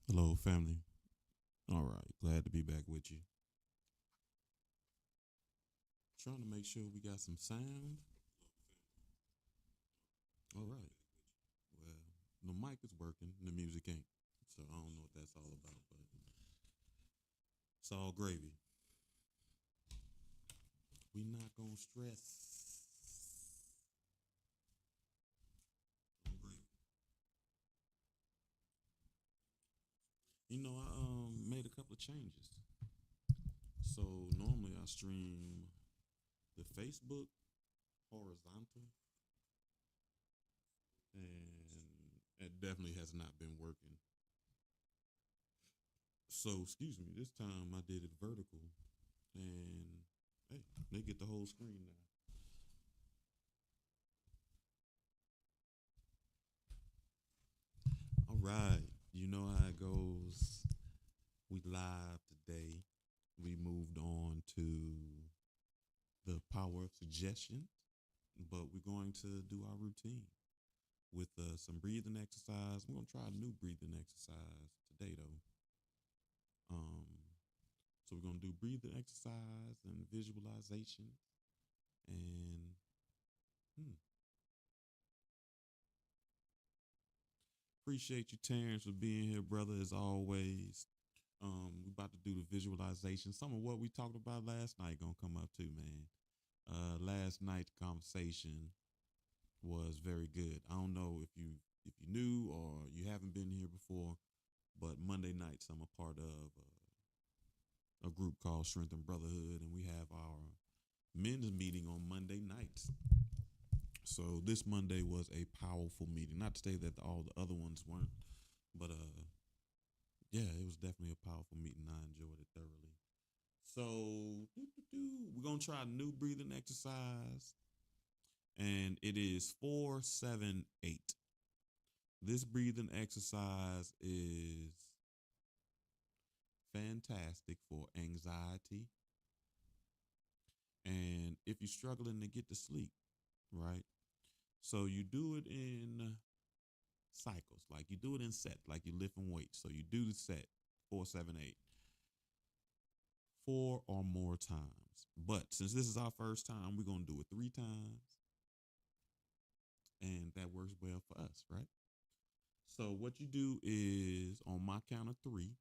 Hello, family. All right, glad to be back with you. Trying to make sure we got some sound. All right. Well, the mic is working, the music ain't. So I don't know what that's all about, but it's all gravy. We not gonna stress. All gravy. I made a couple of changes. So normally I stream the Facebook horizontal, and it definitely has not been working. So excuse me, this time I did it vertical, and hey, they get the whole screen now. All right. You know how it goes. We live today. We moved on to the power of suggestion, but we're going to do our routine with some breathing exercise. We're going to try a new breathing exercise today, though. Um, so we're going to do breathing exercise and visualization. And hmm, appreciate you, Terrence, for being here, brother, as always. We about to do the visualization. Some of what we talked about last night gonna come up too, man. Last night's conversation was very good. I don't know if you knew or you haven't been here before, but Monday nights I'm a part of a group called Strength and Brotherhood, and we have our men's meeting on Monday nights. So this Monday was a powerful meeting. Not to say that all the other ones weren't, but yeah, it was definitely a powerful meeting. I enjoyed it thoroughly. So we're gonna try a new breathing exercise, and it is 478. This breathing exercise is fantastic for anxiety, and if you're struggling to get to sleep, right? So you do it in cycles, like you do it in sets, like you're lifting weights. So you do the set 478 four or more times. But since this is our first time, we're gonna do it 3 times, and that works well for us, right? So what you do is on my count of three,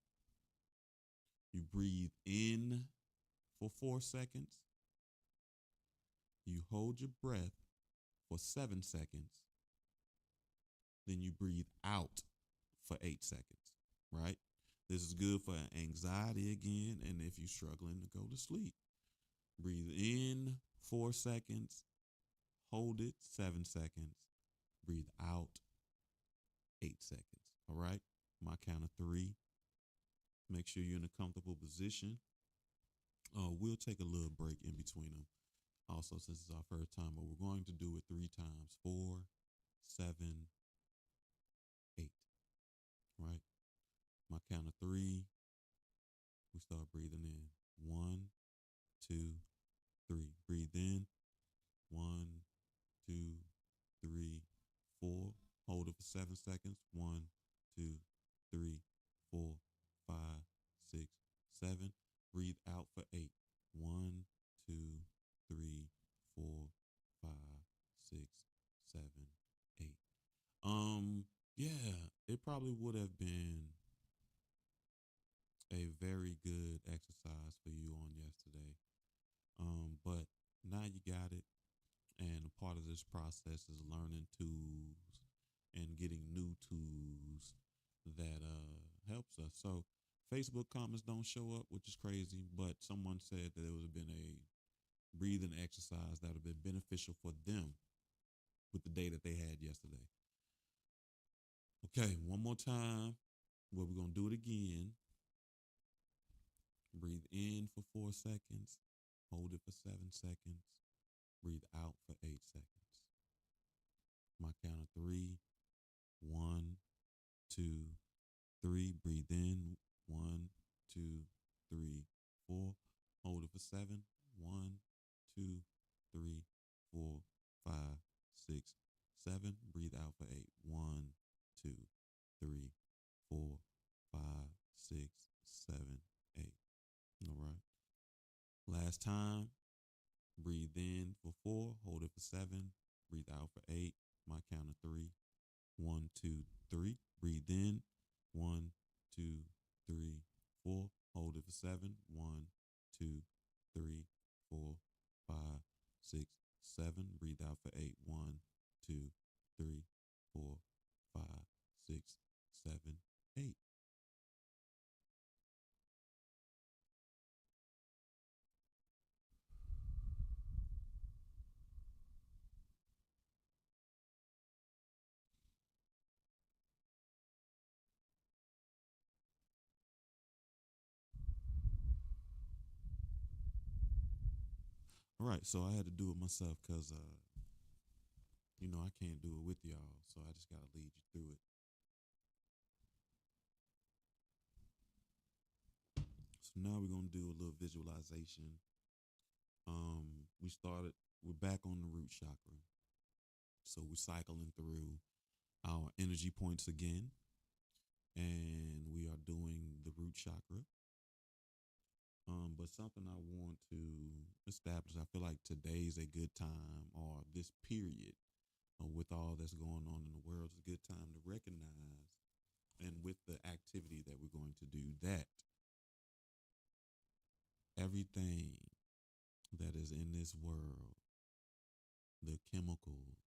you breathe in for 4 seconds, you hold your breath for 7 seconds, then you breathe out for 8 seconds, right? This is good for anxiety again, and if you're struggling to go to sleep. Breathe in 4 seconds, hold it 7 seconds, breathe out 8 seconds. All right. My count of three. Make sure you're in a comfortable position. We'll take a little break in between them. Also, since it's our first time, but we're going to do it 3 times. 4, 7, 8. Right. My count of three. We start breathing in. 1, 2, 3. Breathe in. 1, 2, 3, 4. Hold it for 7 seconds. 1, 2, 3, 4, 5, 6, 7. Breathe out for 8. 1, 2, 3, 4, 5, 6, 7, 8. Yeah, it probably would have been a very good exercise for you on yesterday. But now you got it, and a part of this process is learning tools and getting new tools that helps us. So Facebook comments don't show up, which is crazy, but someone said that it would have been a breathing exercise that would have been beneficial for them with the day that they had yesterday. Okay, one more time. Well, we're gonna do it again. Breathe in for 4 seconds, hold it for 7 seconds, breathe out for 8 seconds. My count of three. 1, 2, 3. Breathe in. 1, 2, 3, 4. Hold it for 7. 1, 2, 3, 4, 5, 6, 7. Breathe out for 8. 1, 2, 3, 4, five, six, seven, eight. All right. Last time. Breathe in for 4, hold it for 7, breathe out for 8. My count of 3. 1, 2, 3. Breathe in. 1, 2, 3, 4. Hold it for 7. 1, 2, 3, 4, 5, 6, 7. Breathe out for 8. 1, 2, 3, 4, 5, 6, 7, 8. All right, so I had to do it myself because, I can't do it with y'all, so I just got to lead you through it. So now we're going to do a little visualization. We're back on the root chakra. So we're cycling through our energy points again, and we are doing the root chakra. But something I want to establish, I feel like today's a good time, or this period, with all that's going on in the world, is a good time to recognize, and with the activity that we're going to do, that everything that is in this world, the chemicals,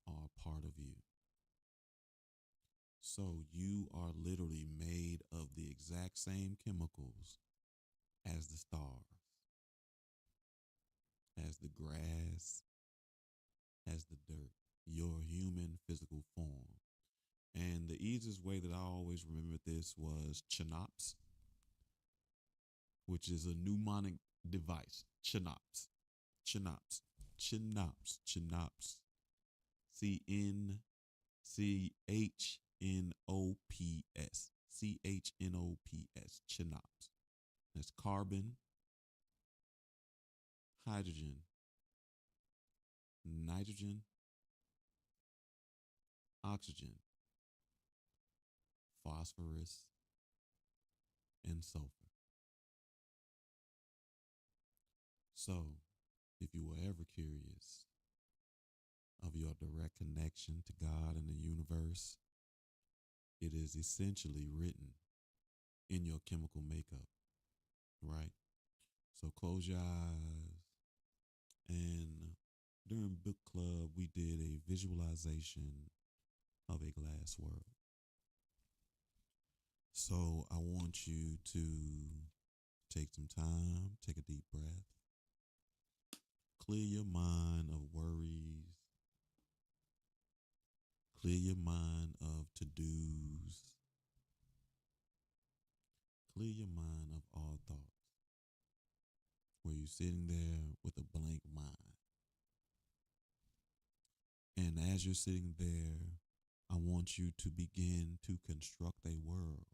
are part of you. So you are literally made of the exact same chemicals as the stars, as the grass, as the dirt, your human physical form. And the easiest way that I always remembered this was chinops, which is a mnemonic device. Chinops, chinops, chinops, chinops. CNCHNOPS. CHNOPS. Chinops. That's carbon, hydrogen, nitrogen, oxygen, phosphorus, and sulfur. So, if you were ever curious of your direct connection to God and the universe, it is essentially written in your chemical makeup, right? So close your eyes, and during book club, we did a visualization of a glass world. So I want you to take some time, take a deep breath, clear your mind of worries, clear your mind of to-dos, clear your mind of all thoughts, where you're sitting there with a blank mind. And as you're sitting there, I want you to begin to construct a world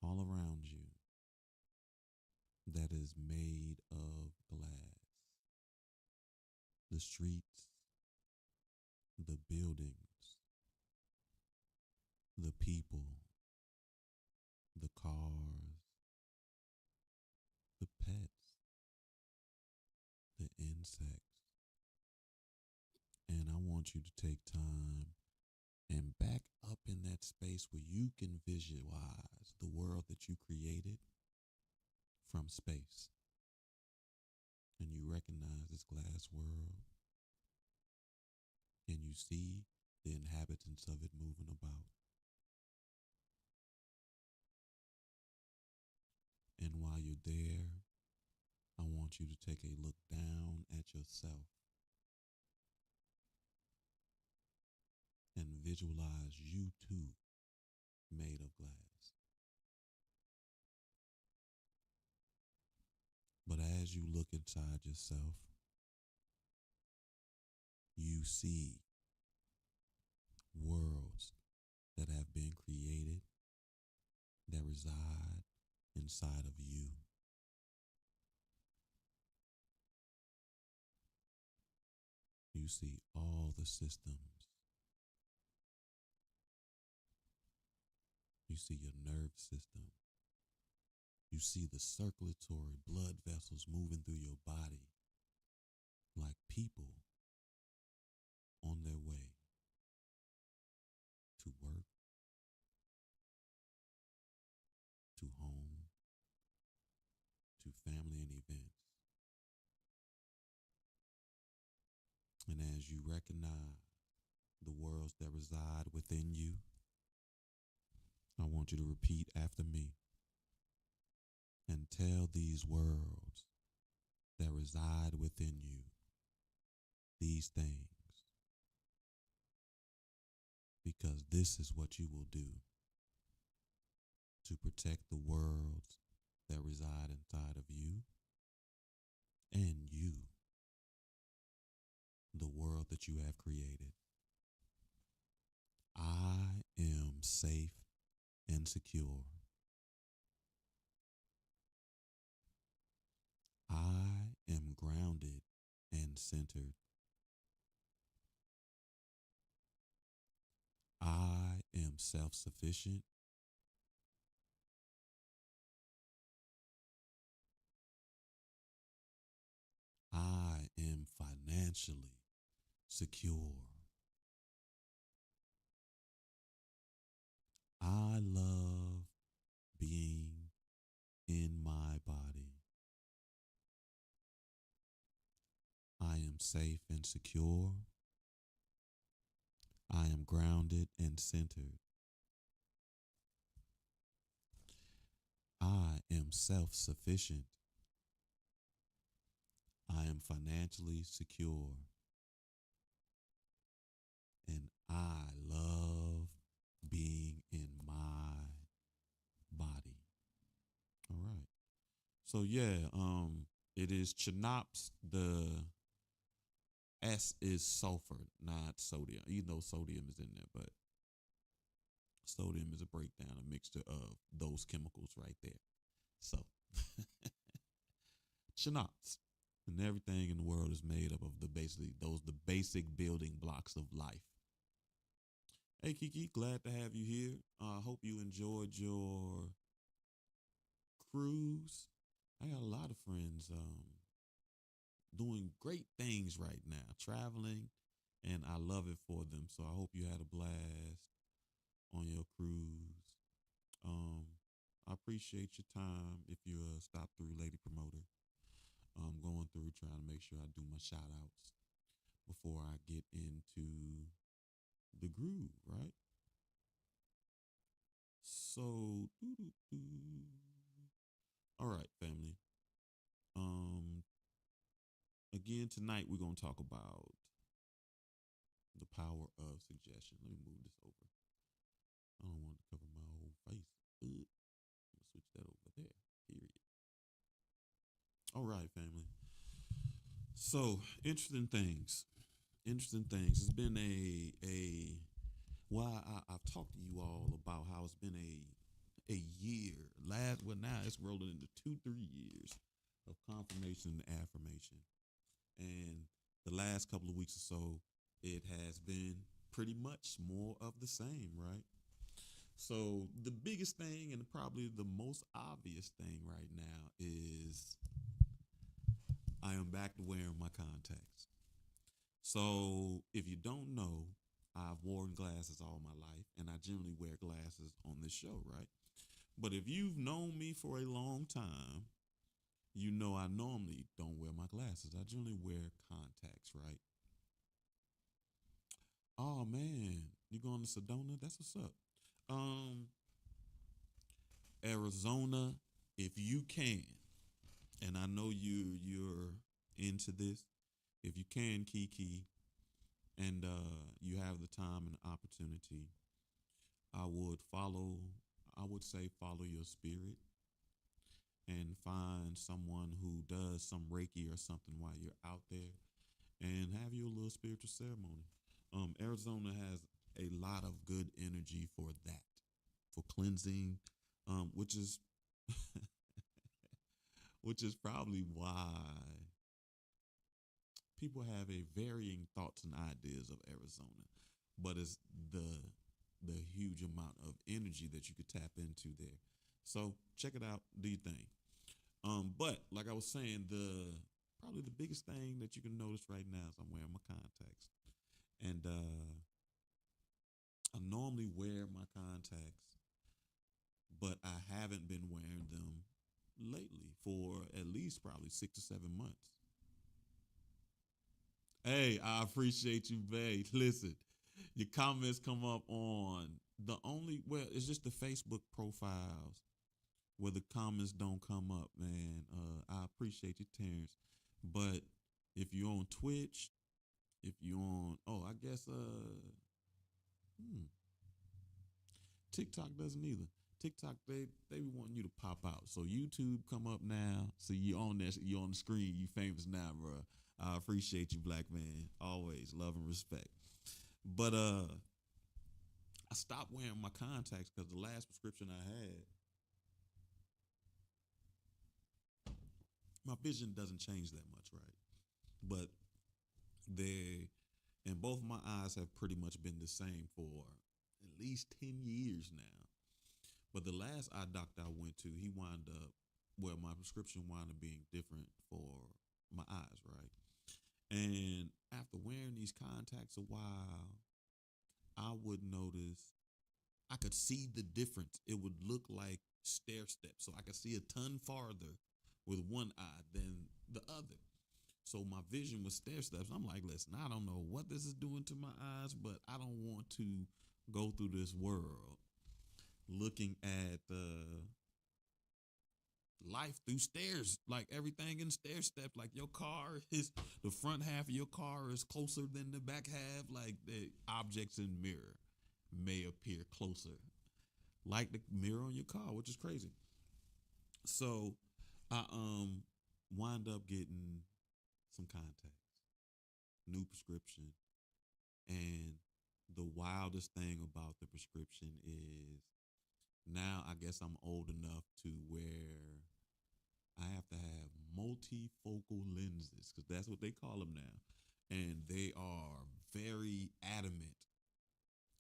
all around you that is made of glass. The streets, the buildings, the people, the cars, the pets, the insects. And I want you to take time and back up in that space where you can visualize the world that you created from space. And you recognize this glass world, and you see the inhabitants of it moving about. And while you're there, I want you to take a look down at yourself and visualize you too made of glass. But as you look inside yourself, you see worlds that have been created that reside inside of you. You see all the systems You see your nerve system. You see the circulatory blood vessels moving through your body like people on their way to work, to home, to family and events. And as you recognize the worlds that reside within you, I want you to repeat after me and tell these worlds that reside within you these things, because this is what you will do to protect the worlds that reside inside of you and you, the world that you have created. I am safe and secure. I am grounded and centered. I am self-sufficient. I am financially secure. I love being in my body. I am safe and secure. I am grounded and centered. I am self-sufficient. I am financially secure. And I love being in my body. All right. So yeah, it is chnops. The S is sulfur, not sodium. You know sodium is in there, but sodium is a breakdown, a mixture of those chemicals right there. So chnops. And everything in the world is made up of the basic building blocks of life. Hey Kiki, glad to have you here. I hope you enjoyed your cruise. I got a lot of friends doing great things right now, traveling, and I love it for them. So I hope you had a blast on your cruise. I appreciate your time. If you stop through Lady Promoter, going through trying to make sure I do my shout outs before I get into the groove, right? So, all right, family. Um, Again tonight we're gonna talk about the power of suggestion. Let me move this over. I don't want to cover my whole face. I'm gonna switch that over there. Period. All right, family. So interesting things. Interesting things. It's been a well, I've talked to you all about how it's been a year. Now it's rolling into 2-3 years of confirmation and affirmation. And the last couple of weeks or so, it has been pretty much more of the same, right? So the biggest thing and probably the most obvious thing right now is I am back to wearing my contacts. So if you don't know, I've worn glasses all my life, and I generally wear glasses on this show, right? But if you've known me for a long time, you know I normally don't wear my glasses. I generally wear contacts, right? Oh man, you going to Sedona? That's what's up. Um, Arizona, if you can, and I know you're into this. If you can, Kiki, and you have the time and opportunity, I would follow. I would say follow your spirit and find someone who does some Reiki or something while you're out there, and have you a little spiritual ceremony. Arizona has a lot of good energy for that, for cleansing, which is which is probably why people have a varying thoughts and ideas of Arizona. But it's the huge amount of energy that you could tap into there. So check it out. Do your thing. But like I was saying, the probably the biggest thing that you can notice right now is I'm wearing my contacts, and I normally wear my contacts, but I haven't been wearing them lately for at least probably 6 to 7 months. Hey, I appreciate you, babe. Listen, your comments come up on the only well, it's just the Facebook profiles where the comments don't come up, man. I appreciate you, Terrence. But if you're on Twitch, if you're on I guess hmm, TikTok doesn't either. TikTok they be wanting you to pop out. So YouTube come up now. So you on there, you on the screen, you famous now, bro. I appreciate you, black man. Always love and respect. But I stopped wearing my contacts because the last prescription I had, my vision doesn't change that much, right? But they and both my eyes have pretty much been the same for at least 10 years now. But the last eye doctor I went to, he wound up, well, my prescription wound up being different for my eyes, right? And after wearing these contacts a while, I would notice I could see the difference. It would look like stair steps. So I could see a ton farther with one eye than the other. So my vision was stair steps. I'm like, listen, I don't know what this is doing to my eyes, but I don't want to go through this world looking at life through stairs, like everything in stair step. Like your car is the front half of your car is closer than the back half. Like the objects in mirror may appear closer, like the mirror on your car, which is crazy. So I wind up getting some contacts, new prescription, and the wildest thing about the prescription is now I guess I'm old enough to where I have to have multifocal lenses because that's what they call them now. And they are very adamant,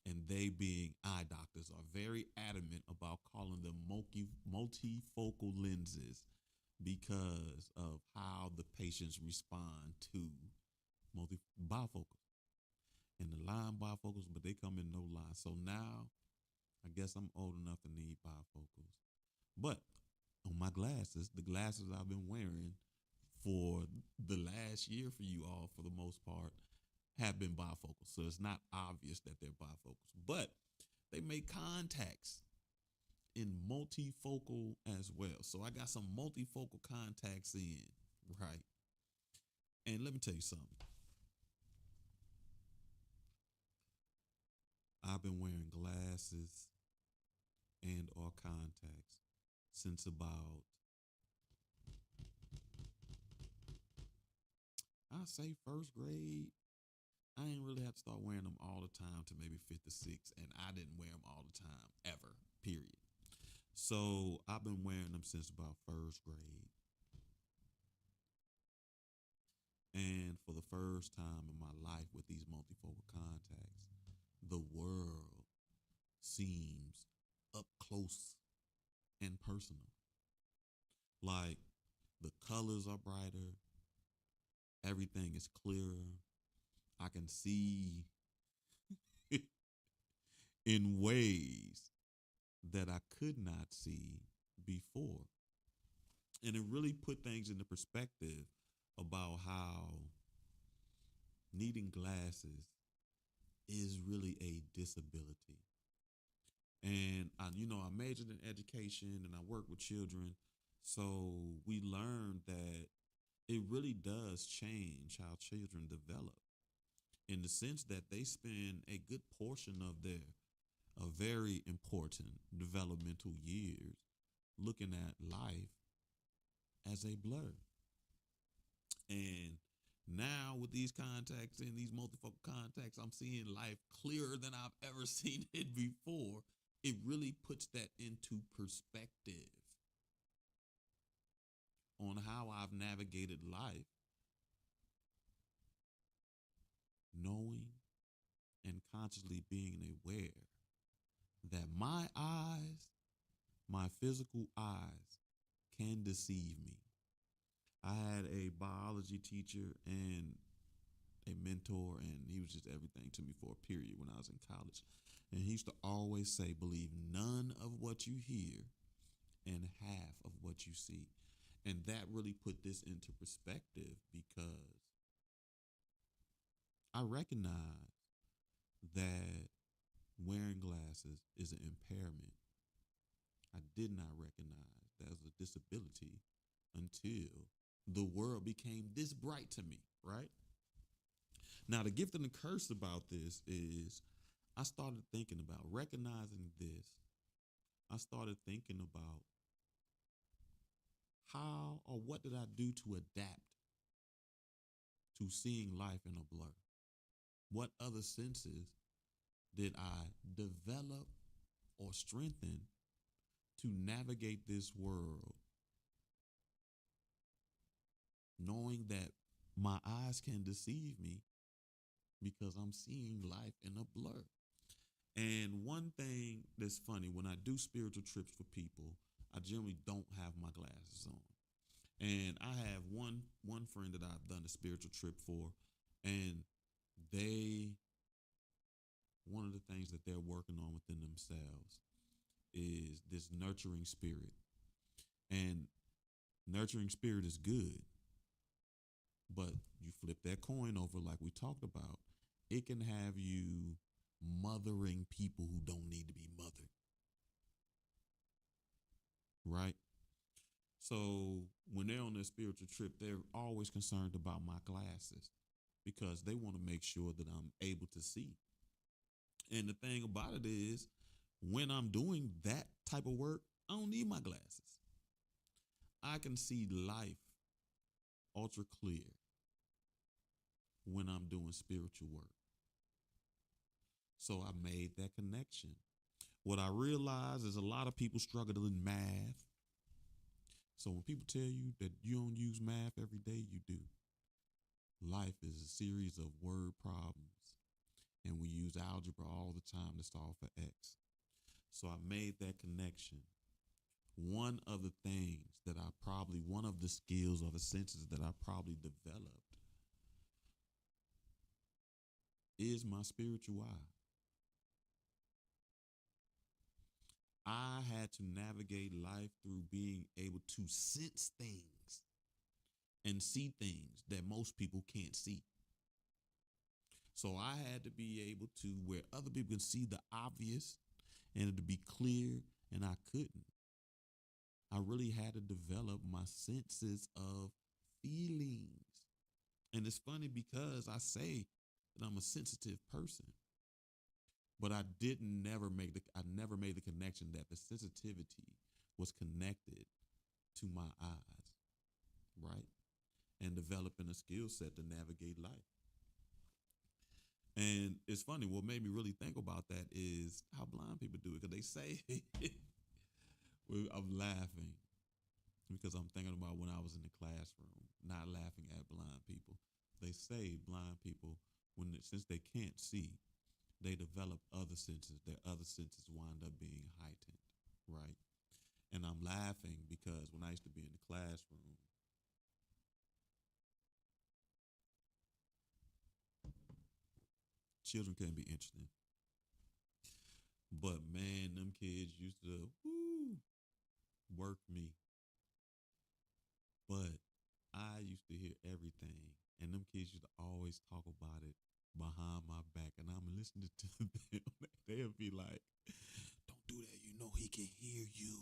and they being eye doctors are very adamant about calling them multifocal lenses because of how the patients respond to multi bifocals and the line bifocals, but they come in no line. So now I guess I'm old enough to need bifocals. But on my glasses, the glasses I've been wearing for the last year for you all, for the most part, have been bifocals. So it's not obvious that they're bifocals. But they make contacts in multifocal as well. So I got some multifocal contacts in, right? And let me tell you something. I've been wearing glasses and or contacts since about I say first grade. I ain't really had to start wearing them all the time to maybe fifth or sixth, and I didn't wear them all the time ever. Period. So I've been wearing them since about first grade, and for the first time in my life with these multifocal contacts, the world seems up close and personal. Like the colors are brighter, everything is clearer. I can see in ways that I could not see before. And it really put things into perspective about how needing glasses is really a disability. And I majored in education and I work with children. So we learned that it really does change how children develop in the sense that they spend a good portion of their a very important developmental years looking at life as a blur. And now with these contacts and these multifocal contacts, I'm seeing life clearer than I've ever seen it before. It really puts that into perspective on how I've navigated life, knowing and consciously being aware that my eyes, my physical eyes, can deceive me. I had a biology teacher and a mentor, and he was just everything to me for a period when I was in college. And he used to always say, believe none of what you hear and half of what you see. And that really put this into perspective because I recognize that wearing glasses is an impairment. I did not recognize that as a disability until the world became this bright to me, right? Now, the gift and the curse about this is I started thinking about recognizing this. I started thinking about how or what did I do to adapt to seeing life in a blur? What other senses did I develop or strengthen to navigate this world, knowing that my eyes can deceive me because I'm seeing life in a blur? And one thing that's funny, when I do spiritual trips for people, I generally don't have my glasses on. And I have one friend that I've done a spiritual trip for, and they one of the things that they're working on within themselves is this nurturing spirit. And nurturing spirit is good, but you flip that coin over like we talked about, it can have you mothering people who don't need to be mothered. Right? So when they're on their spiritual trip, they're always concerned about my glasses because they want to make sure that I'm able to see. And the thing about it is, when I'm doing that type of work, I don't need my glasses. I can see life ultra clear when I'm doing spiritual work. So I made that connection. What I realize is a lot of people struggle in math. So when people tell you that you don't use math every day, you do. Life is a series of word problems, and we use algebra all the time to solve for X. So I made that connection. One of the skills or the senses that I probably developed is my spiritual eye. I had to navigate life through being able to sense things and see things that most people can't see. So I had to be able to, where other people can see the obvious and it to be clear, and I couldn't. I really had to develop my senses of feelings. And it's funny because I say that I'm a sensitive person, but I never made the connection that the sensitivity was connected to my eyes, right? And developing a skill set to navigate life. And it's funny, what made me really think about that is how blind people do it. Because they say, well, I'm laughing because I'm thinking about when I was in the classroom, not laughing at blind people. They say blind people, since they can't see, they develop other senses. Their other senses wind up being heightened, right? And I'm laughing because when I used to be in the classroom, children can be interesting. But man, them kids used to work me. But I used to hear everything. And them kids used to always talk about it behind my back. And I'm listening to them. They'll be like, don't do that. You know he can hear you.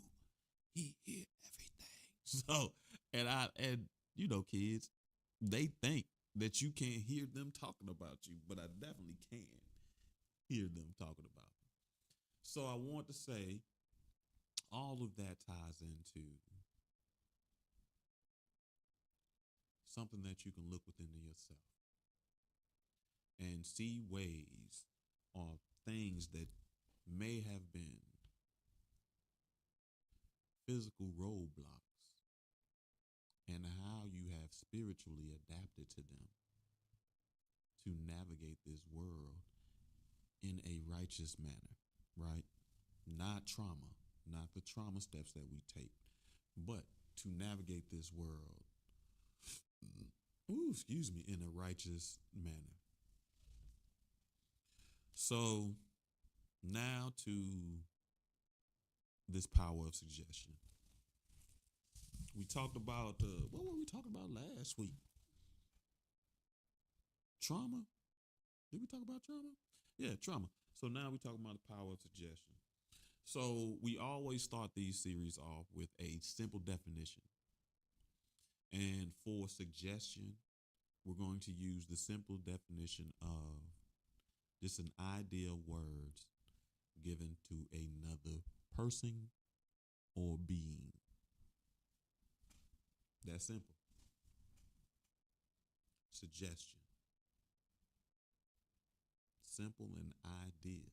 He hear everything. So, and you know, kids, they think that you can't hear them talking about you, but I definitely can hear them talking about me. So I want to say all of that ties into something that you can look within yourself and see ways or things that may have been physical roadblocks and how you have spiritually adapted to them to navigate this world in a righteous manner, right? not trauma, not the trauma steps that we take, but to navigate this world, ooh, excuse me, in a righteous manner. So now to this power of suggestion. We talked about what were we talking about last week? Trauma. Did we talk about trauma? Yeah, trauma. So now we're talking about the power of suggestion. So we always start these series off with a simple definition. And for suggestion, we're going to use the simple definition of just an idea of words given to another person or being. That's simple. Suggestion. Simple an idea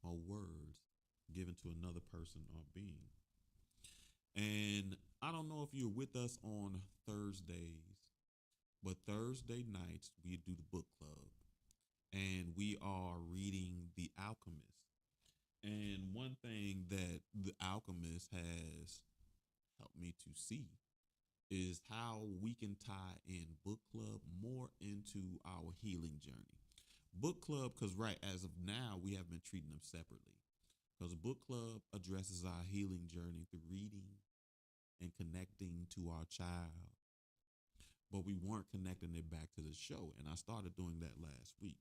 or words given to another person or being. And I don't know if you're with us on Thursdays, but Thursday nights we do the book club and we are reading The Alchemist. And one thing that The Alchemist has helped me to see is how we can tie in book club more into our healing journey. Book club, because right as of now, we have been treating them separately. Because book club addresses our healing journey through reading and connecting to our child. But we weren't connecting it back to the show. And I started doing that last week.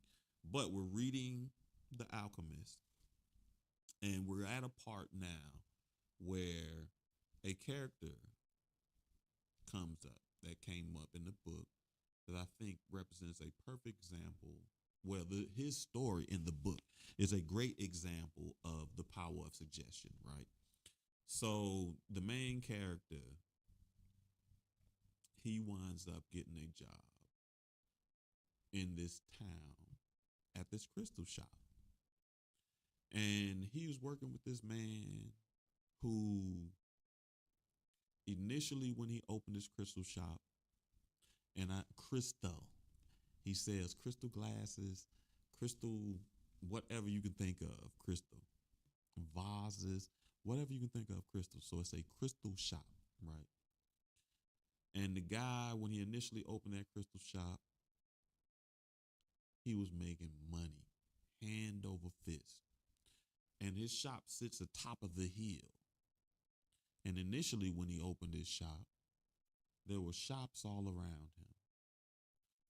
But we're reading The Alchemist. And we're at a part now where a character comes up that came up in the book that I think represents a perfect example. Well, his story in the book is a great example of the power of suggestion, right? So the main character, he winds up getting a job in this town at this crystal shop. And he was working with this man who initially when he opened his crystal shop, and crystal, he says crystal glasses, crystal, whatever you can think of, crystal vases, whatever you can think of, crystal. So it's a crystal shop, right? And the guy, when he initially opened that crystal shop, he was making money, hand over fist. And his shop sits atop of the hill. And initially, when he opened his shop, there were shops all around him.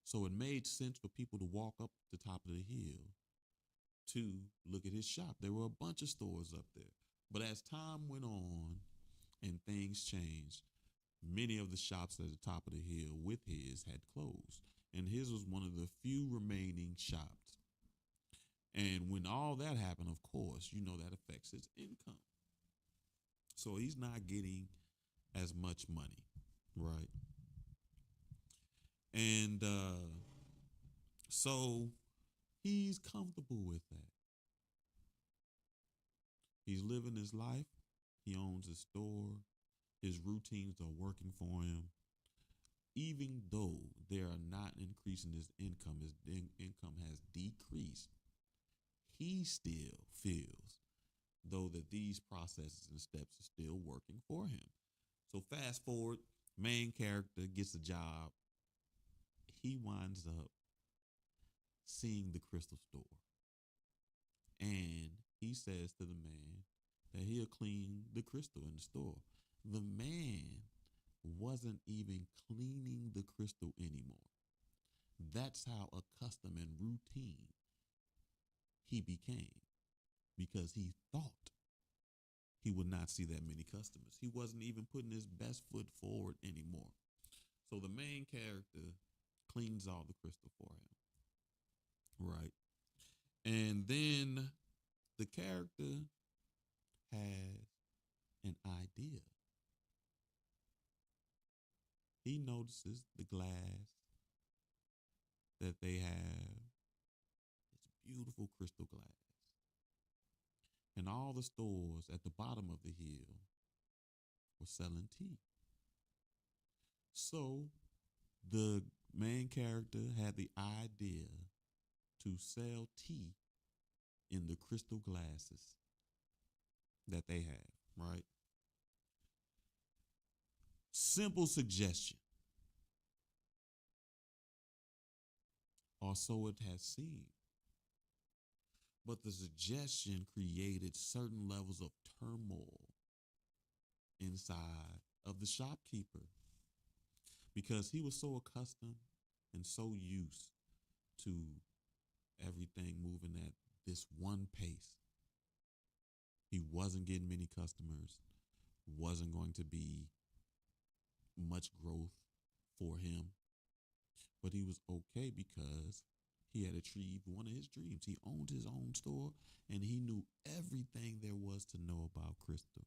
So it made sense for people to walk up the top of the hill to look at his shop. There were a bunch of stores up there. But as time went on and things changed, many of the shops at the top of the hill with his had closed. And his was one of the few remaining shops. And when all that happened, of course, you know that affects his income. So he's not getting as much money, right? And so he's comfortable with that. He's living his life. He owns a store. His routines are working for him. Even though they are not increasing his income income has decreased, he still feels though that these processes and steps are still working for him. So fast forward, main character gets a job. He winds up seeing the crystal store. And he says to the man that he'll clean the crystal in the store. The man wasn't even cleaning the crystal anymore. That's how accustomed and routine he became, because he thought he would not see that many customers. He wasn't even putting his best foot forward anymore. So the main character cleans all the crystal for him, right? And then the character has an idea. He notices the glass that they have. It's beautiful crystal glass. And all the stores at the bottom of the hill were selling tea. So the main character had the idea to sell tea in the crystal glasses that they have, right? Simple suggestion, or so it has seemed. But the suggestion created certain levels of turmoil inside of the shopkeeper because he was so accustomed and so used to everything moving at this one pace. He wasn't getting many customers, wasn't going to be much growth for him, but he was okay because he had achieved one of his dreams. He owned his own store and he knew everything there was to know about crystal.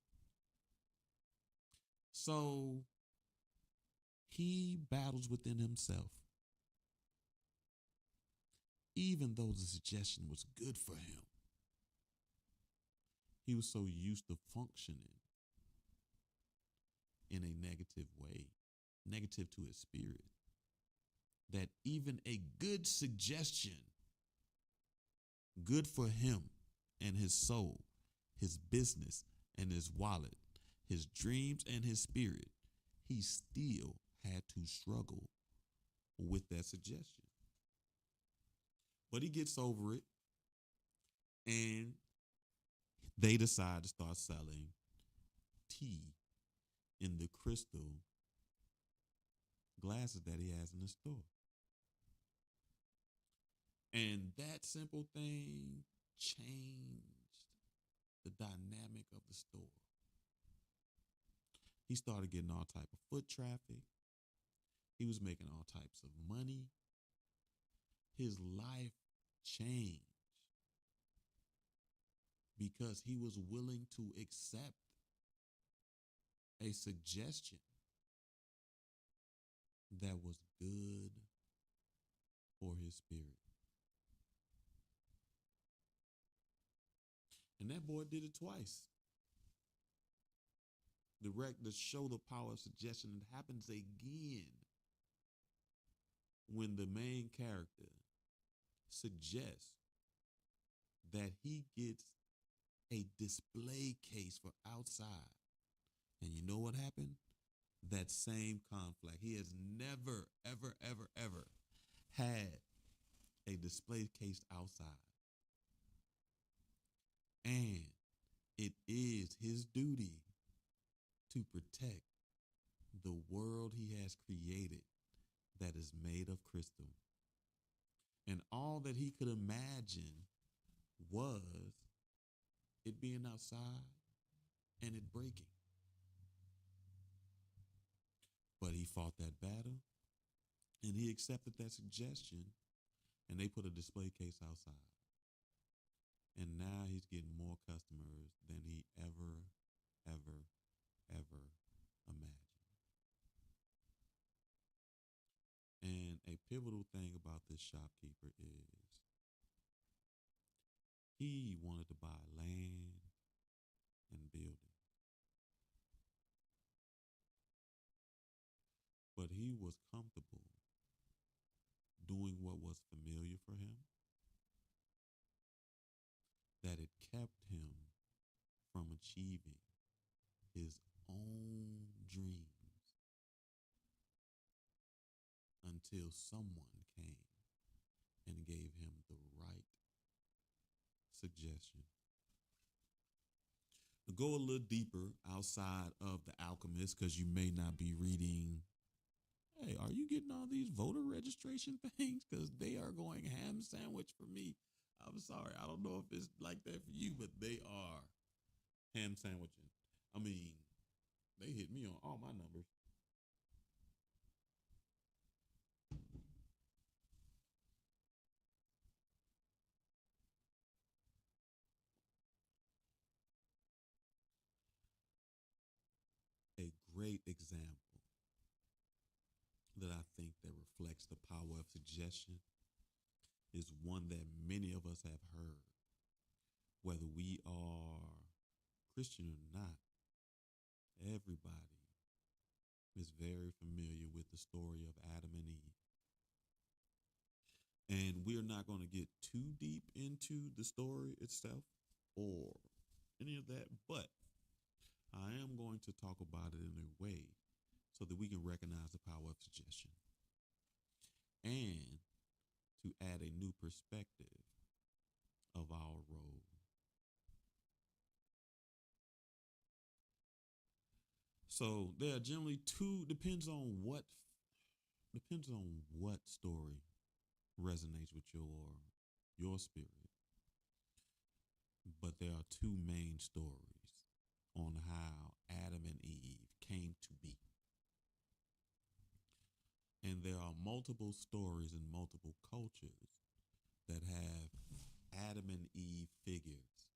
So he battles within himself, even though the suggestion was good for him. He was so used to functioning in a negative way, negative to his spirit, that even a good suggestion, good for him and his soul, his business and his wallet, his dreams and his spirit, he still had to struggle with that suggestion. But he gets over it and they decide to start selling tea in the crystal glasses that he has in the store. And that simple thing changed the dynamic of the store. He started getting all type of foot traffic. He was making all types of money. His life changed because he was willing to accept a suggestion that was good for his spirit. And that boy did it twice. To show the power of suggestion, it happens again when the main character suggests that he gets a display case for outside. And you know what happened? That same conflict. He has never, ever, ever, ever had a display case outside. And it is his duty to protect the world he has created that is made of crystal. And all that he could imagine was it being outside and it breaking. But he fought that battle and he accepted that suggestion and they put a display case outside. And now he's getting more customers than he ever, ever, ever imagined. And a pivotal thing about this shopkeeper is he wanted to buy land and building. But he was comfortable doing what was familiar for him, that it kept him from achieving his own dreams until someone came and gave him the right suggestion. To go a little deeper outside of The Alchemist, because you may not be reading, hey, are you getting all these voter registration things? Because they are going ham sandwich for me. I'm sorry, I don't know if it's like that for you, but they are ham sandwiching. I mean, they hit me on all my numbers. A great example that I think that reflects the power of suggestion is one that many of us have heard, whether we are Christian or not. Everybody is very familiar with the story of Adam and Eve. And we're not going to get too deep into the story itself or any of that, but I am going to talk about it in a way so that we can recognize the power of suggestion and to add a new perspective of our role. So there are generally two, depends on what story resonates with your spirit. But there are two main stories on how Adam and Eve came to be. And there are multiple stories in multiple cultures that have Adam and Eve figures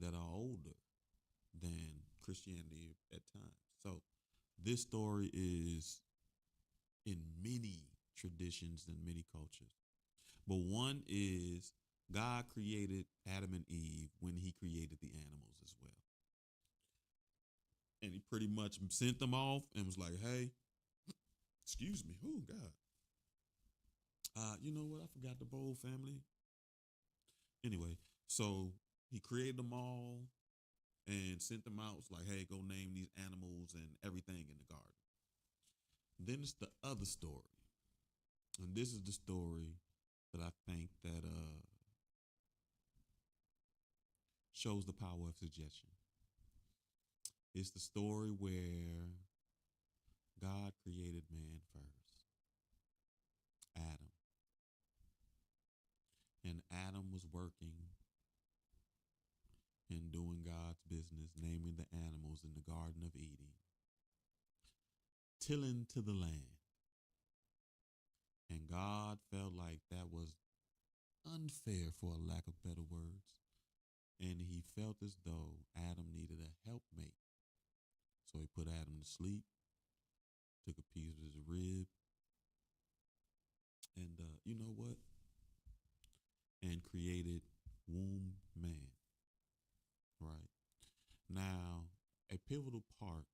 that are older than Christianity at times. So this story is in many traditions and many cultures. But one is God created Adam and Eve when he created the animals as well. And he pretty much sent them off and was like, hey, excuse me, oh God. You know what? I forgot the bowl family. Anyway, so he created them all and sent them out. It's like, hey, go name these animals and everything in the garden. Then it's the other story. And this is the story that I think that shows the power of suggestion. It's the story where God created man first, Adam. And Adam was working and doing God's business, naming the animals in the Garden of Eden, tilling to the land. And God felt like that was unfair, for a lack of better words. And he felt as though Adam needed a helpmate. So he put Adam to sleep, took a piece of his rib, and you know what? And created womb man. Right. Now, a pivotal part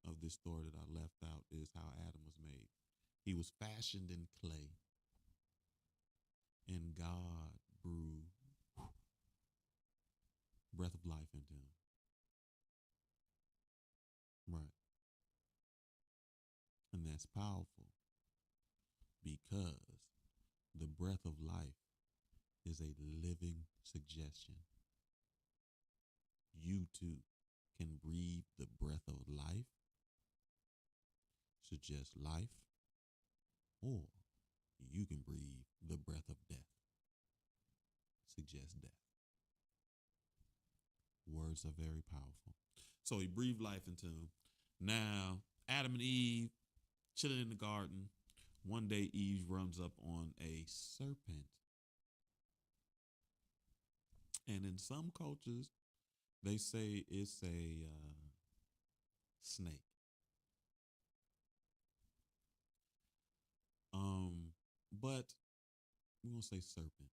of this story that I left out is how Adam was made. He was fashioned in clay, and God breathed breath of life into him. Right. And that's powerful because the breath of life is a living suggestion. You too can breathe the breath of life, suggest life, or you can breathe the breath of death, suggest death. Words are very powerful. So he breathed life into him. Now, Adam and Eve chilling in the garden. One day, Eve runs up on a serpent. And in some cultures, they say it's a snake. But we're going to say serpent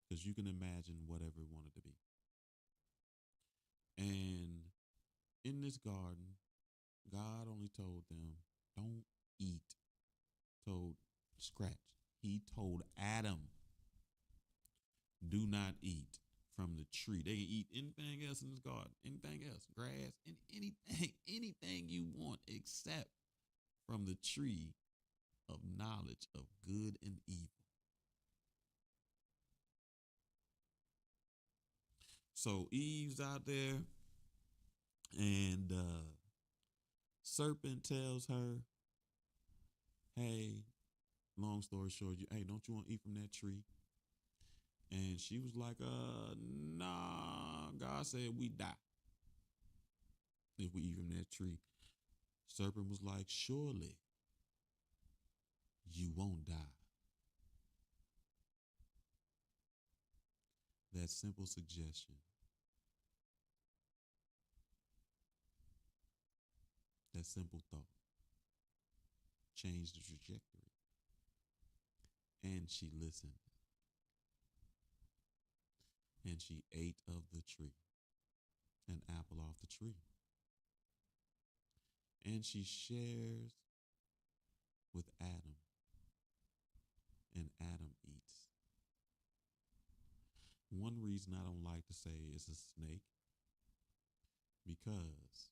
because you can imagine whatever it wanted to be. And in this garden, God only told them, don't eat. Told scratch. He told Adam, do not eat from the tree. They can eat anything else in this garden, anything else, grass, and anything you want except from the tree of knowledge of good and evil. So Eve's out there, and serpent tells her, hey, long story short, hey, don't you want to eat from that tree? And she was like, nah, God said we die if we eat from that tree. Serpent was like, surely you won't die. That simple suggestion, that simple thought changed the trajectory. And she listened. And she ate of the tree, an apple off the tree. And she shares with Adam, and Adam eats. One reason I don't like to say it's a snake because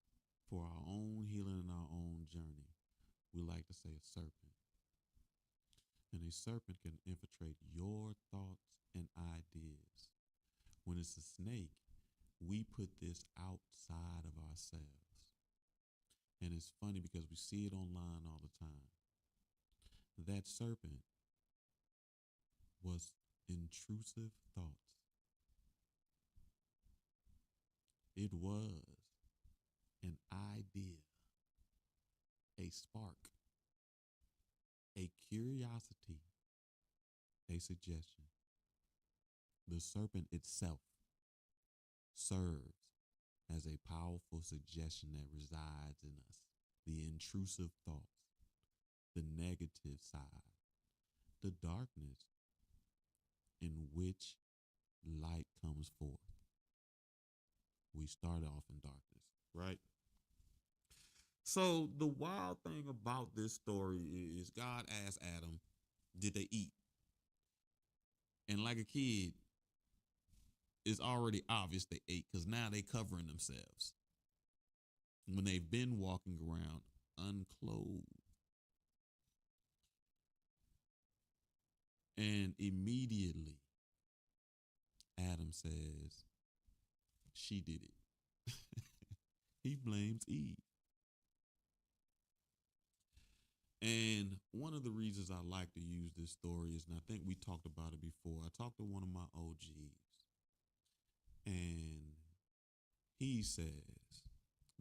for our own healing and our own journey, we like to say a serpent. And a serpent can infiltrate your thoughts and ideas. When it's a snake, we put this outside of ourselves. And it's funny because we see it online all the time. That serpent was intrusive thoughts. It was an idea, a spark, a curiosity, a suggestion. The serpent itself serves as a powerful suggestion that resides in us. The intrusive thoughts, the negative side, the darkness in which light comes forth. We start off in darkness, right? So the wild thing about this story is God asked Adam, did they eat? And like a kid, it's already obvious they ate because now they covering themselves when they've been walking around unclothed. And immediately Adam says, she did it. He blames Eve. And one of the reasons I like to use this story is, and I think we talked about it before, I talked to one of my OGs, and he says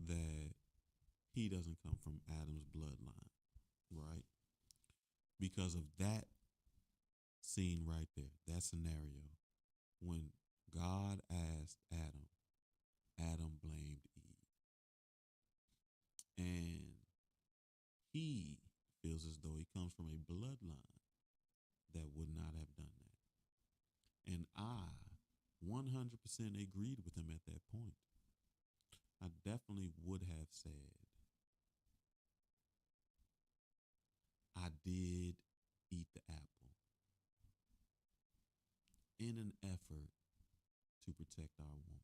that he doesn't come from Adam's bloodline, right? Because of that scene right there, that scenario, when God asked Adam, Adam blamed Eve. And he feels as though he comes from a bloodline that would not have done that. And I 100% agreed with him at that point. I definitely would have said, I did eat the apple in an effort to protect our woman.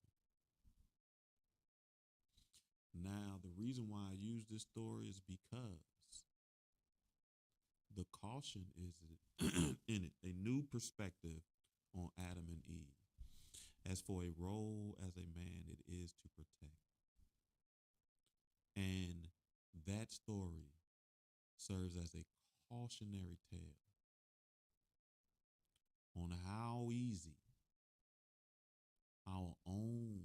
Now, the reason why I use this story is because the caution is in it, a new perspective on Adam and Eve. As for a role as a man, it is to protect. And that story serves as a cautionary tale on how easy our own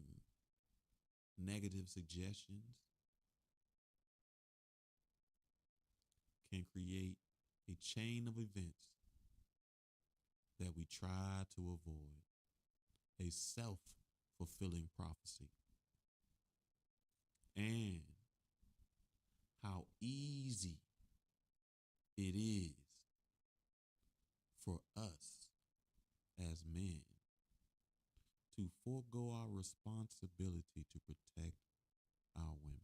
negative suggestions can create a chain of events that we try to avoid, a self-fulfilling prophecy, and how easy it is for us as men to forego our responsibility to protect our women.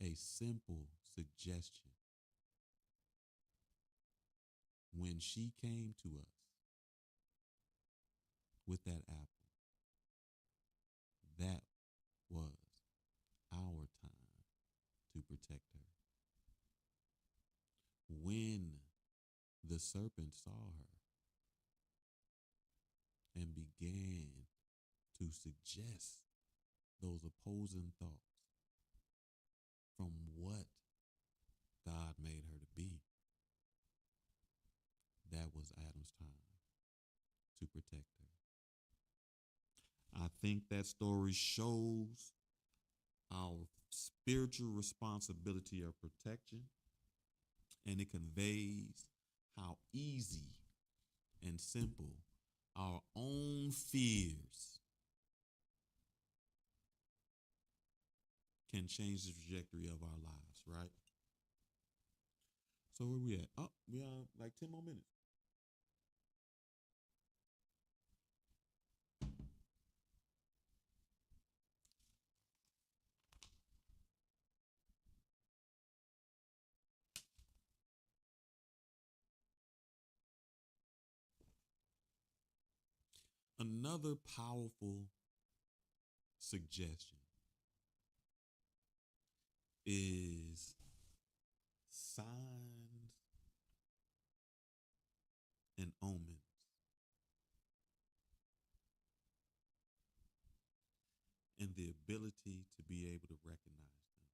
A simple suggestion. When she came to us with that apple, that was our time to protect her. When the serpent saw her and began to suggest those opposing thoughts from what God made her to be, that was Adam's time to protect her. I think that story shows our spiritual responsibility of protection, and it conveys how easy and simple our own fears can change the trajectory of our lives, right? So where we at? Oh, we are like 10 more minutes. Another powerful suggestion is signs and omens, and the ability to be able to recognize them.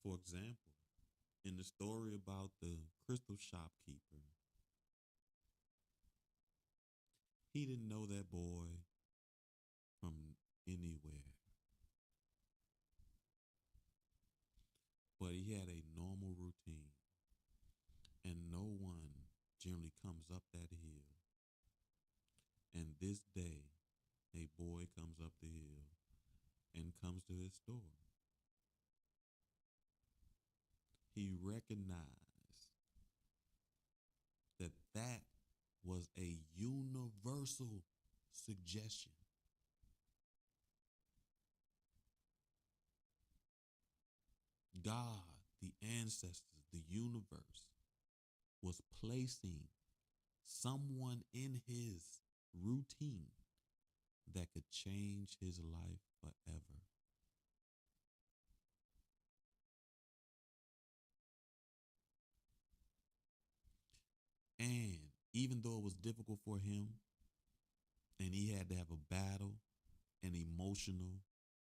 For example, in the story about the crystal shopkeeper, he didn't know that boy from anywhere, but he had a normal routine, and no one generally comes up that hill. And this day, a boy comes up the hill and comes to his store. He recognized that that was a universal suggestion. God, the ancestors, the universe was placing someone in his routine that could change his life forever. And even though it was difficult for him and he had to have a battle, an emotional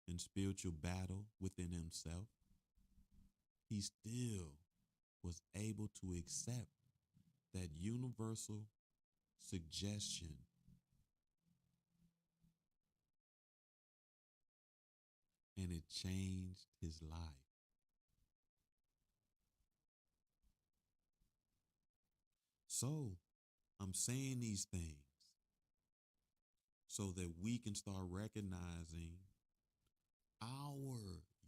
and spiritual battle within himself, he still was able to accept that universal suggestion and it changed his life. So I'm saying these things so that we can start recognizing our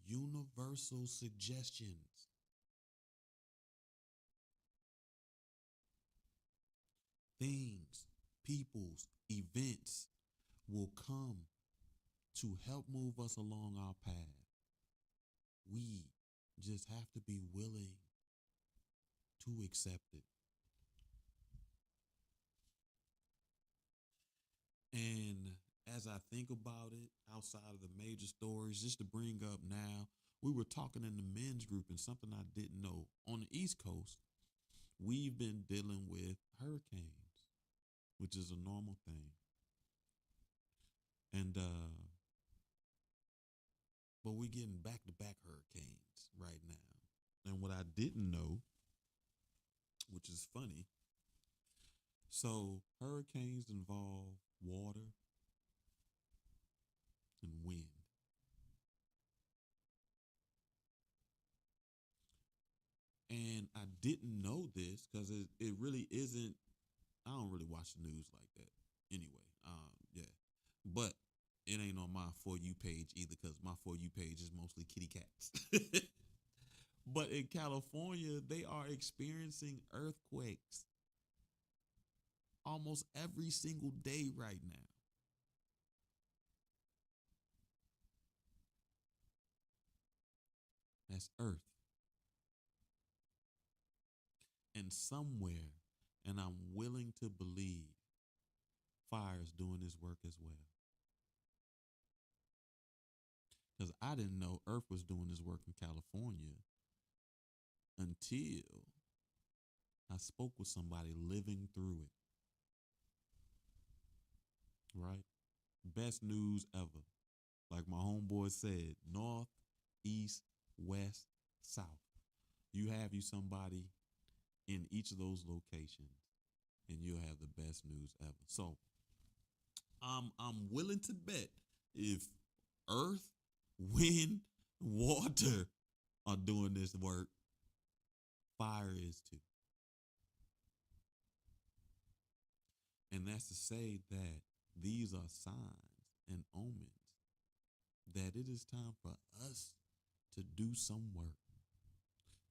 universal suggestions. Things, peoples, events will come to help move us along our path. We just have to be willing to accept it. And as I think about it, outside of the major stories, just to bring up now, we were talking in the men's group and something I didn't know. On the East Coast, we've been dealing with hurricanes, which is a normal thing. And but we're getting back to back hurricanes right now. And what I didn't know, which is funny, so hurricanes involve water and wind. And I didn't know this because it really isn't. I don't really watch the news like that anyway. Yeah, but it ain't on my For You page either because my For You page is mostly kitty cats. But in California, they are experiencing earthquakes almost every single day right now. That's Earth. And somewhere, and I'm willing to believe, fire is doing this work as well. Because I didn't know Earth was doing this work in California until I spoke with somebody living through it. Right? Best news ever. Like my homeboy said, north, east, west, south. You have you somebody in each of those locations, and you'll have the best news ever. So I'm willing to bet if earth, wind, water are doing this work, fire is too. And that's to say that these are signs and omens that it is time for us to do some work,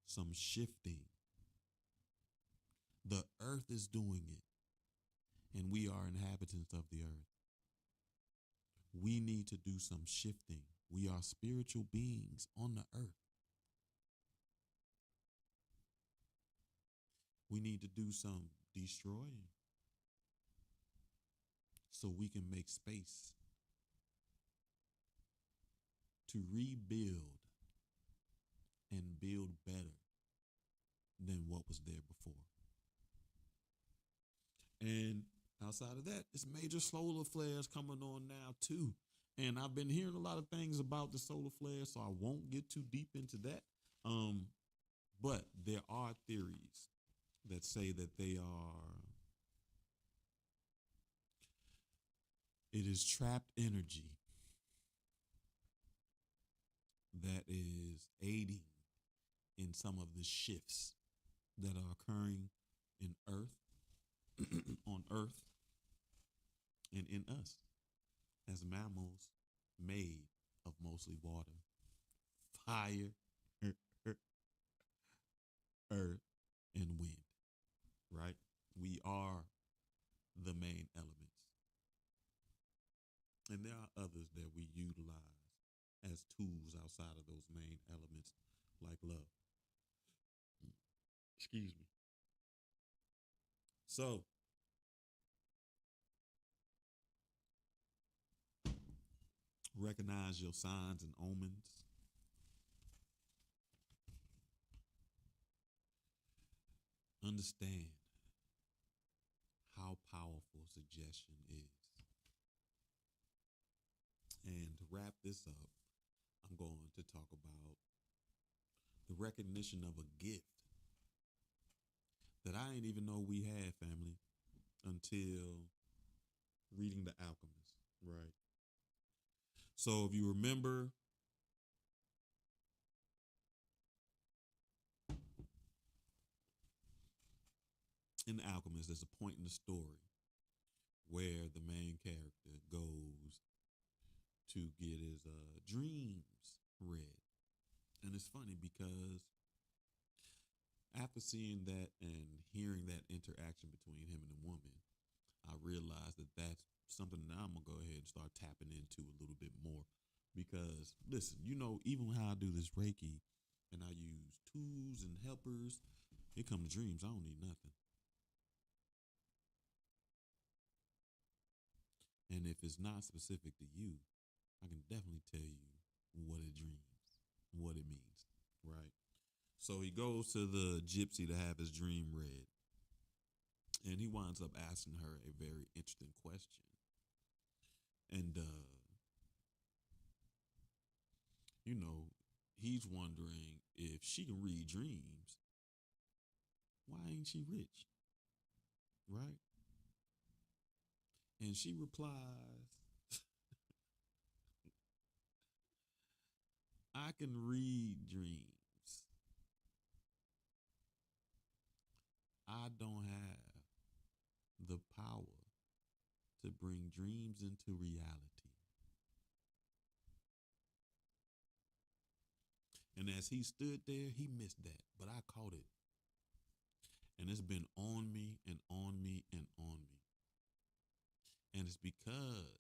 some shifting. The earth is doing it, and we are inhabitants of the earth. We need to do some shifting. We are spiritual beings on the earth. We need to do some destroying. so we can make space to rebuild and build better than what was there before. And outside of that, it's major solar flares coming on now too. And I've been hearing a lot of things about the solar flares, so I won't get too deep into that. But there are theories that say that it is trapped energy that is aiding in some of the shifts that are occurring in Earth, on Earth, and in us as mammals made of mostly water, fire, earth, and wind, right? We are the main elements. And there are others that we utilize as tools outside of those main elements, like love. Excuse me. So, recognize your signs and omens. Understand how powerful suggestion is. And to wrap this up, I'm going to talk about the recognition of a gift that I didn't even know we had, family, until reading The Alchemist, right? So if you remember, in The Alchemist, there's a point in the story where the main character goes to get his dreams read. And it's funny because after seeing that and hearing that interaction between him and the woman, I realized that that's something that I'm going to go ahead and start tapping into a little bit more. Because, listen, even how I do this Reiki and I use tools and helpers, it comes to dreams, I don't need nothing. And if it's not specific to you, I can definitely tell you what it dreams, what it means, right? So he goes to the gypsy to have his dream read. And he winds up asking her a very interesting question. And, he's wondering if she can read dreams, why ain't she rich? Right? And she replies, I can read dreams. I don't have the power to bring dreams into reality. And as he stood there, he missed that, but I caught it. And it's been on me and on me and on me. And it's because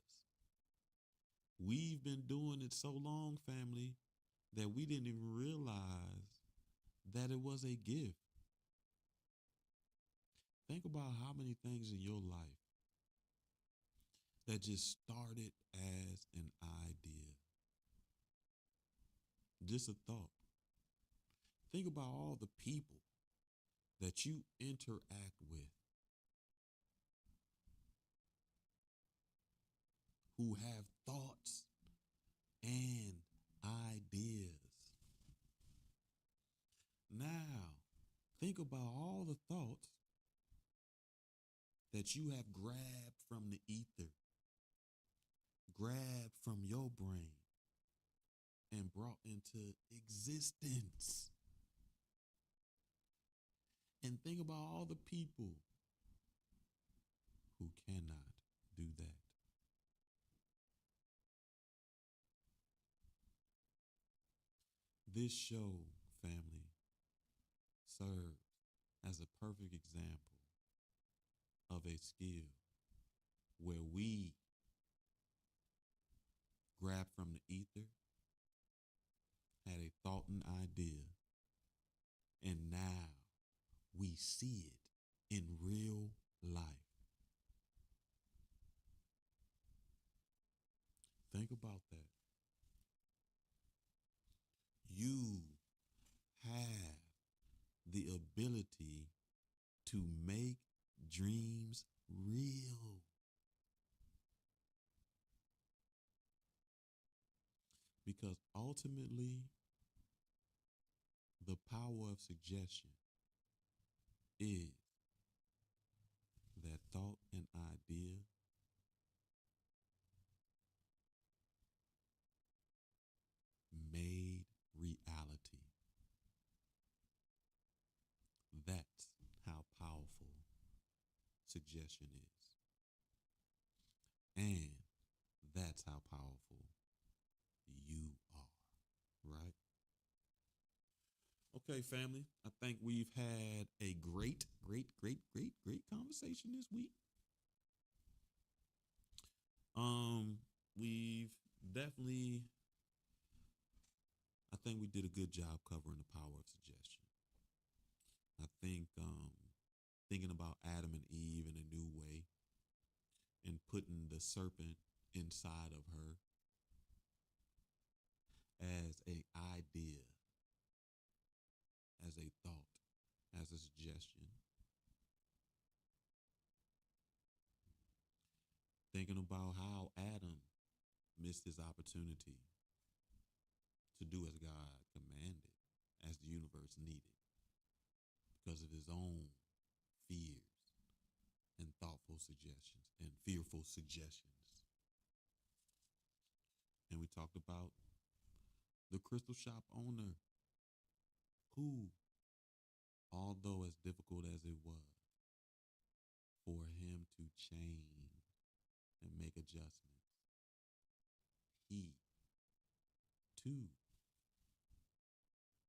we've been doing it so long, family, that we didn't even realize that it was a gift. Think about how many things in your life that just started as an idea. Just a thought. Think about all the people that you interact with who have thoughts and ideas. Now, think about all the thoughts that you have grabbed from the ether, grabbed from your brain, and brought into existence. And think about all the people who cannot do that. This show, family, serves as a perfect example of a skill where we grab from the ether, had a thought and idea, and now we see it in real life. Think about that. You have the ability to make dreams real. Because ultimately, the power of suggestion is that thought and idea made reality. That's how powerful suggestion is. And that's how powerful you are, right? Okay, family. I think we've had a great conversation this week. We've definitely, I think we did a good job covering the power of suggestion. I think thinking about Adam and Eve in a new way and putting the serpent inside of her as a idea, as a thought, as a suggestion. Thinking about how Adam missed his opportunity to do as God commanded, as the universe needed, because of his own fears and thoughtful suggestions and fearful suggestions. And we talked about the crystal shop owner who, although as difficult as it was for him to change and make adjustments, he too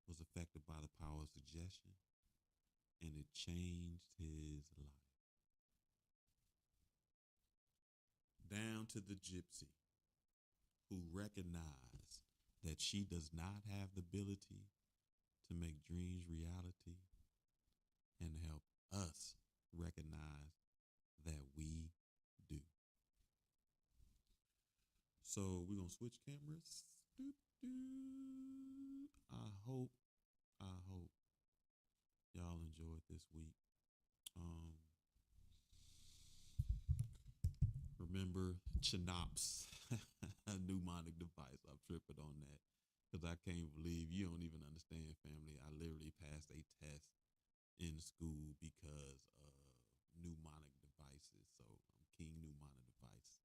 was affected by the power of suggestion, and it changed his life. Down to the gypsy who recognized that she does not have the ability to make dreams reality, and help us recognize that we do. So we're gonna switch cameras. I hope y'all enjoyed this week. Remember Chinops, a mnemonic device. I'm tripping on that because I can't believe you don't even understand, family. I literally passed a test in school because of mnemonic devices. So I'm king mnemonic device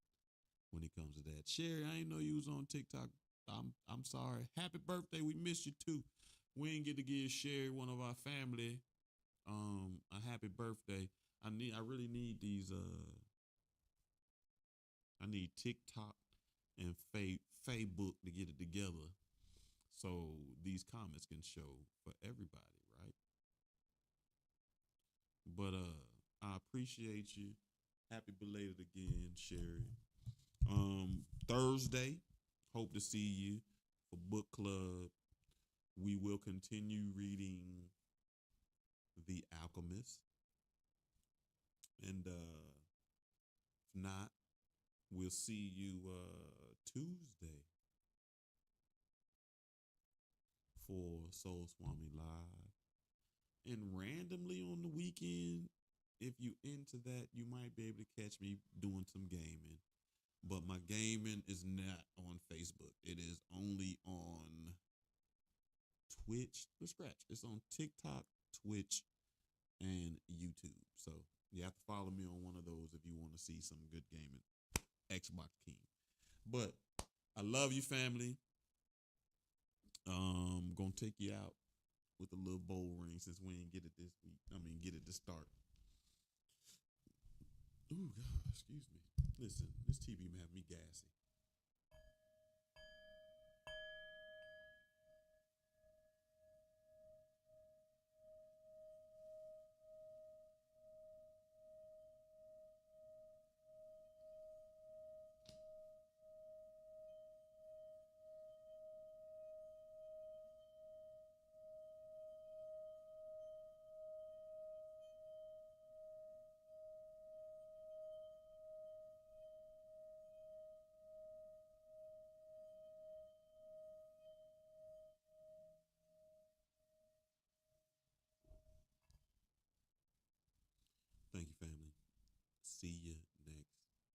when it comes to that. Sherry, I didn't know you was on TikTok. I'm sorry. Happy birthday. We missed you too. We didn't get to give Sherry, one of our family, a happy birthday. I really need these I need TikTok and Facebook to get it together so these comments can show for everybody, right? But I appreciate you. Happy belated again, Sherry. Thursday, hope to see you for book club. We will continue reading The Alchemist. And if not, we'll see you Tuesday for Soul Swami Live. And randomly on the weekend, if you into that, you might be able to catch me doing some gaming. But my gaming is not on Facebook. It is only on Twitch. The scratch. It's on TikTok, Twitch, and YouTube. So you have to follow me on one of those if you want to see some good gaming. Xbox King. But I love you, family. Gonna take you out with a little bowl ring since we ain't get it this week. Get it to start. Ooh, God, excuse me. Listen, this TV have me gassy.